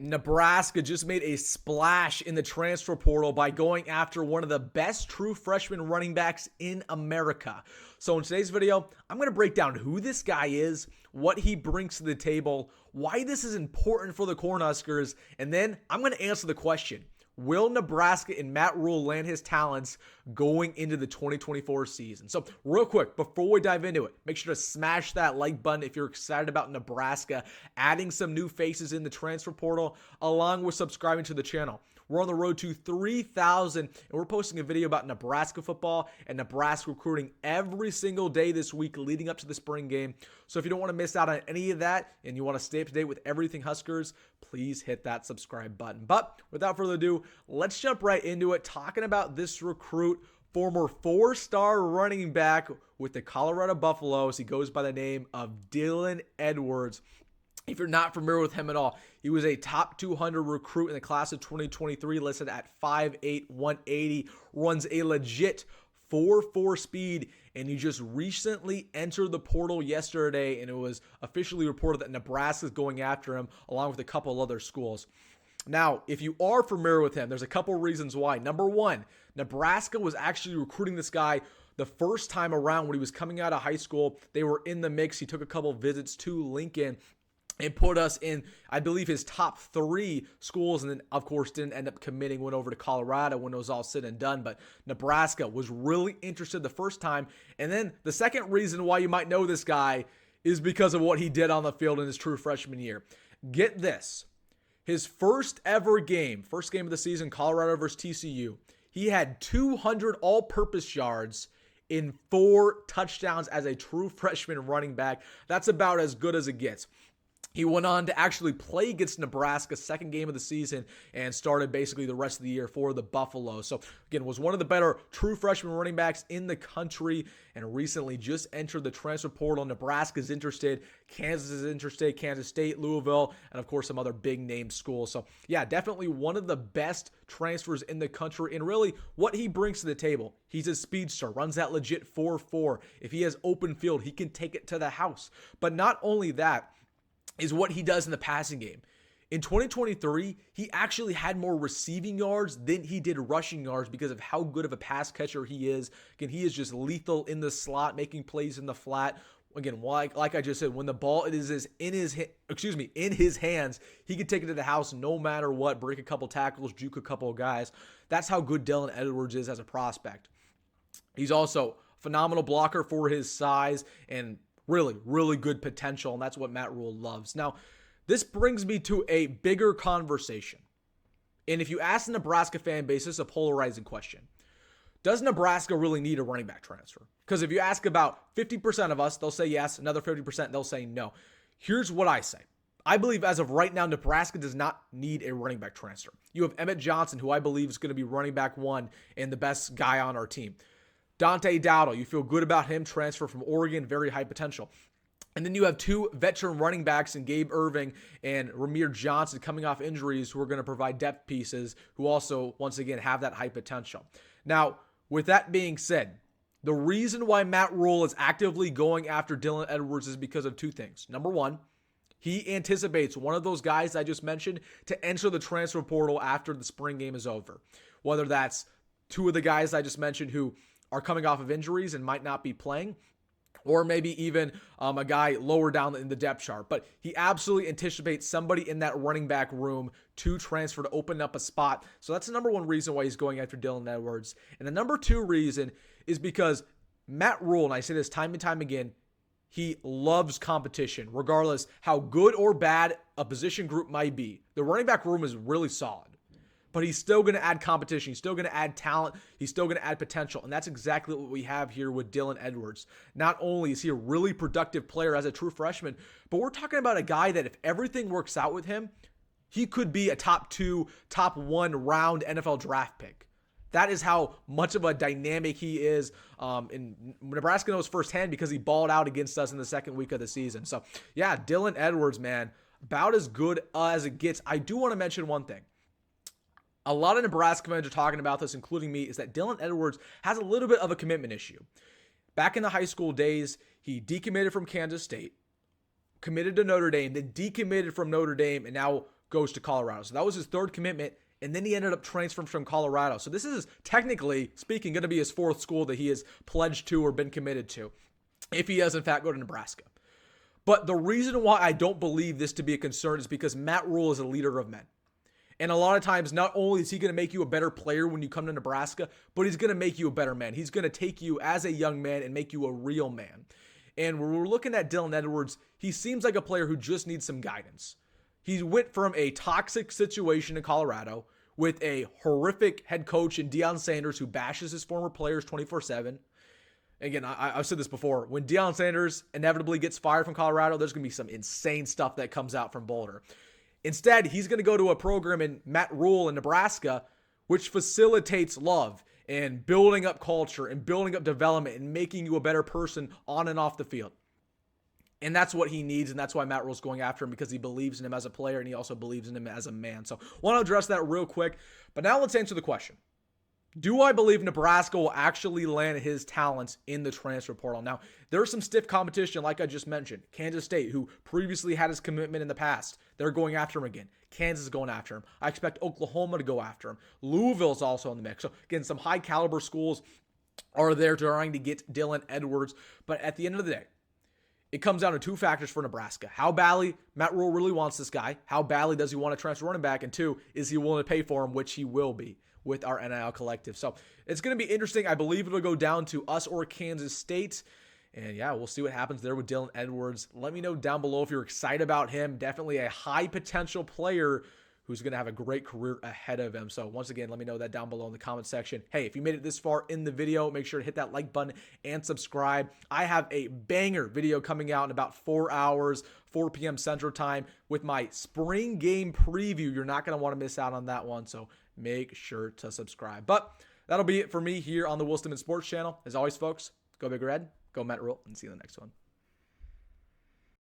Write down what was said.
Nebraska just made a splash in the transfer portal by going after one of the best true freshman running backs in America. So in today's video, I'm going to break down who this guy is, what he brings to the table, why this is important for the Cornhuskers, and then I'm going to answer the question: will Nebraska and Matt Rhule land his talents going into the 2024 season? So real quick, before we dive into it, make sure to smash that like button if you're excited about Nebraska adding some new faces in the transfer portal, along with subscribing to the channel. We're on the road to 3,000, and we're posting a video about Nebraska football and Nebraska recruiting every single day this week leading up to the spring game. So if you don't want to miss out on any of that and you want to stay up to date with everything Huskers, please hit that subscribe button. But without further ado, let's jump right into it, talking about this recruit, former 4-star running back with the Colorado Buffaloes. He goes by the name of Dylan Edwards. If you're not familiar with him at all, he was a top 200 recruit in the class of 2023, listed at 5'8", 180, runs a legit 4.4 speed, and he just recently entered the portal yesterday, and it was officially reported that Nebraska is going after him, along with a couple other schools. Now, if you are familiar with him, there's a couple reasons why. Number one, Nebraska was actually recruiting this guy the first time around when he was coming out of high school. They were in the mix. He took a couple visits to Lincoln and put us in, I believe, his top 3 schools, and then, of course, didn't end up committing, went over to Colorado when it was all said and done. But Nebraska was really interested the first time. And then the second reason why you might know this guy is because of what he did on the field in his true freshman year. Get this. His first ever game, first game of the season, Colorado versus TCU, he had 200 all-purpose yards in 4 touchdowns as a true freshman running back. That's about as good as it gets. He went on to actually play against Nebraska, second game of the season, and started basically the rest of the year for the Buffaloes. So, again, was one of the better true freshman running backs in the country, and recently just entered the transfer portal. Nebraska's interested, Kansas is interested, Kansas State, Louisville, and, of course, some other big-name schools. So, yeah, definitely one of the best transfers in the country, and really what he brings to the table. He's a speedster, runs that legit 4.4. If he has open field, he can take it to the house. But not only that, is what he does in the passing game. In 2023, he actually had more receiving yards than he did rushing yards because of how good of a pass catcher he is. Again, he is just lethal in the slot, making plays in the flat. Again, like I just said, when the ball is in his hands, he can take it to the house no matter what, break a couple tackles, juke a couple of guys. That's how good Dylan Edwards is as a prospect. He's also a phenomenal blocker for his size and really, really good potential, and that's what Matt Rhule loves. Now, this brings me to a bigger conversation. And if you ask the Nebraska fan base, this is a polarizing question. Does Nebraska really need a running back transfer? Because if you ask about 50% of us, they'll say yes. Another 50%, they'll say no. Here's what I say. I believe as of right now, Nebraska does not need a running back transfer. You have Emmett Johnson, who I believe is going to be running back 1 and the best guy on our team. Dante Dowdle, you feel good about him, transfer from Oregon, very high potential. And then you have 2 veteran running backs in Gabe Irving and Ramir Johnson coming off injuries who are going to provide depth pieces who also, once again, have that high potential. Now, with that being said, the reason why Matt Rhule is actively going after Dylan Edwards is because of 2 things. Number one, he anticipates one of those guys I just mentioned to enter the transfer portal after the spring game is over. Whether that's 2 of the guys I just mentioned who are coming off of injuries and might not be playing, or maybe even a guy lower down in the depth chart. But he absolutely anticipates somebody in that running back room to transfer, to open up a spot. So that's the number 1 reason why he's going after Dylan Edwards. And the number 2 reason is because Matt Rhule, and I say this time and time again, he loves competition, regardless how good or bad a position group might be. The running back room is really solid. But he's still going to add competition. He's still going to add talent. He's still going to add potential. And that's exactly what we have here with Dylan Edwards. Not only is he a really productive player as a true freshman, but we're talking about a guy that if everything works out with him, he could be a top 2, top 1 round NFL draft pick. That is how much of a dynamic he is. And Nebraska knows firsthand because he balled out against us in the second week of the season. So, yeah, Dylan Edwards, man, about as good as it gets. I do want to mention one thing. A lot of Nebraska fans are talking about this, including me, is that Dylan Edwards has a little bit of a commitment issue. Back in the high school days, he decommitted from Kansas State, committed to Notre Dame, then decommitted from Notre Dame, and now goes to Colorado. So that was his third commitment, and then he ended up transferring from Colorado. So this is, technically speaking, going to be his fourth school that he has pledged to or been committed to, if he does in fact go to Nebraska. But the reason why I don't believe this to be a concern is because Matt Rhule is a leader of men. And a lot of times, not only is he going to make you a better player when you come to Nebraska, but he's going to make you a better man. He's going to take you as a young man and make you a real man. And when we're looking at Dylan Edwards, he seems like a player who just needs some guidance. He went from a toxic situation in Colorado with a horrific head coach in Deion Sanders who bashes his former players 24/7. Again, I've said this before. When Deion Sanders inevitably gets fired from Colorado, there's going to be some insane stuff that comes out from Boulder. Instead, he's going to go to a program in Matt Rhule in Nebraska, which facilitates love and building up culture and building up development and making you a better person on and off the field. And that's what he needs, and that's why Matt Rhule's going after him, because he believes in him as a player and he also believes in him as a man. So I want to address that real quick. But now let's answer the question. Do I believe Nebraska will actually land his talents in the transfer portal? Now, there's some stiff competition, like I just mentioned. Kansas State, who previously had his commitment in the past, they're going after him again. Kansas is going after him. I expect Oklahoma to go after him. Louisville's also in the mix. So, again, some high-caliber schools are there trying to get Dylan Edwards. But at the end of the day, it comes down to two factors for Nebraska. How badly Matt Rhule really wants this guy. How badly does he want to transfer running back? And two, is he willing to pay for him, which he will be with our NIL collective. So it's going to be interesting. I believe it'll go down to us or Kansas State. And yeah, we'll see what happens there with Dylan Edwards. Let me know down below if you're excited about him. Definitely a high potential player who's going to have a great career ahead of him. So once again, let me know that down below in the comment section. Hey, if you made it this far in the video, make sure to hit that like button and subscribe. I have a banger video coming out in about 4 hours, 4 p.m. Central Time with my spring game preview. You're not going to want to miss out on that one. So make sure to subscribe. But that'll be it for me here on the Will Stimmons Sports Channel. As always, folks, go Big Red, go Matt Rhule, and see you in the next one.